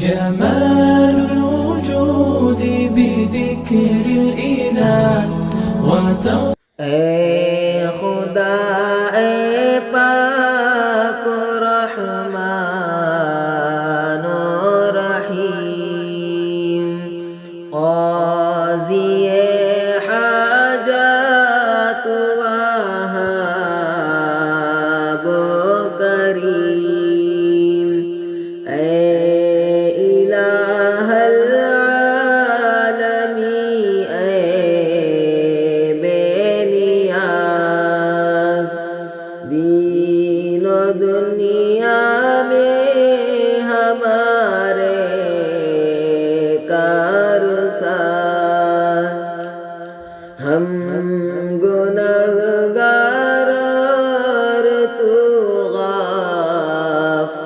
جمال الوجود بذكر الإله اے خدا اے پاک رحمان و رحیم، قاضی حاجات وہاب و کریم، اے الہ العالمین، اے بے نیاز، دین و دنیا میں ہمارے کارساز، ہم گنہگار اور تو غفار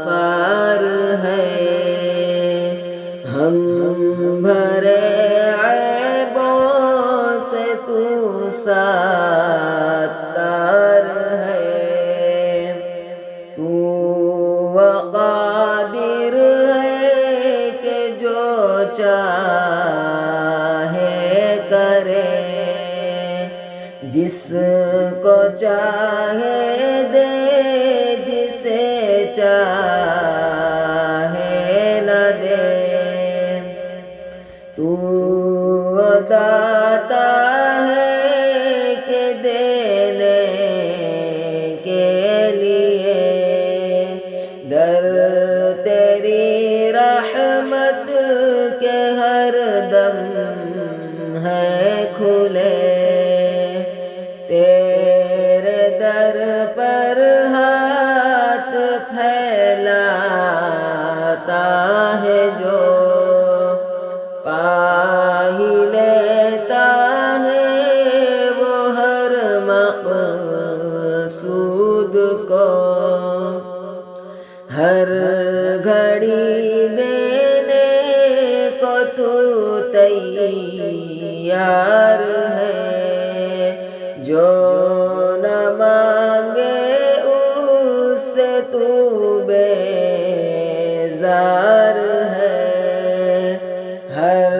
ہے، ہم بھرے عیبوں سے تو ستار ہے، تو قادر ہے کہ جو چاہے کرے، جس کو چاہے دے، جسے چاہے نہ دے، تو داتا ہے کہ دینے کے لیے در تیری رحمت کے ہر دم ہے کھلے، تیرے در پر ہاتھ پھیلاتا ہے جو، پا ہی لیتا ہے وہ ہر مقصود کو، ہر گھڑی دینے کو تو تیار ہے، جو نہ مانگے اس سے تو بیزار ہے، ہر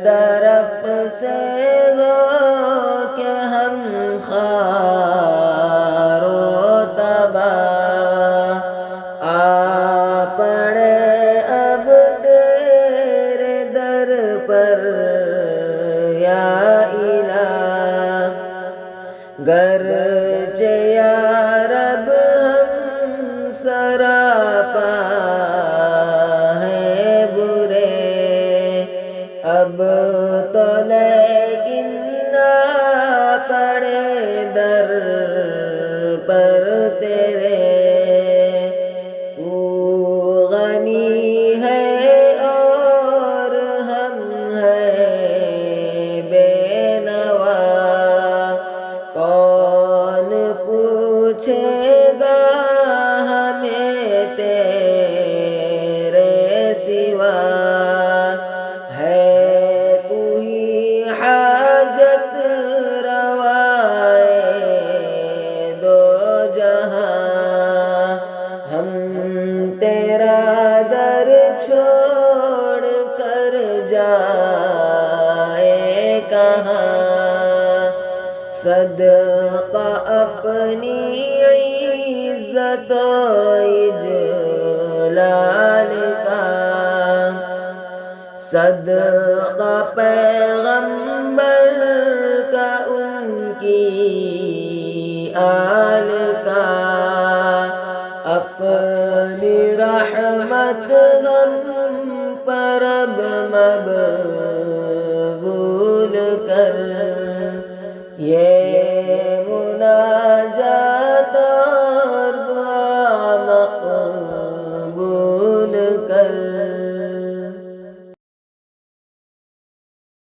طرف سے ہو کہ ہم خوار و تباہ، آ پڑے اب تیرے در پر یا الہ، گرچہ یا رب ہم سراپا ہیں برے، اب تو لیکن نہ پڑے در پر تیرے، تو غنی ہے اور ہم ہیں بے نوا، کون پوچھے گا ہمیں تیرے سوا، ہے کوئی حاجت روائے دو جہاں، ہم تیرا در چھوڑ کر جائے کہاں، صدقہ اپنی عزت و اجلال کا، صدقہ پیغمبر کا ان کی آل کا، اپنی رحمت ہم پر اب مبعوث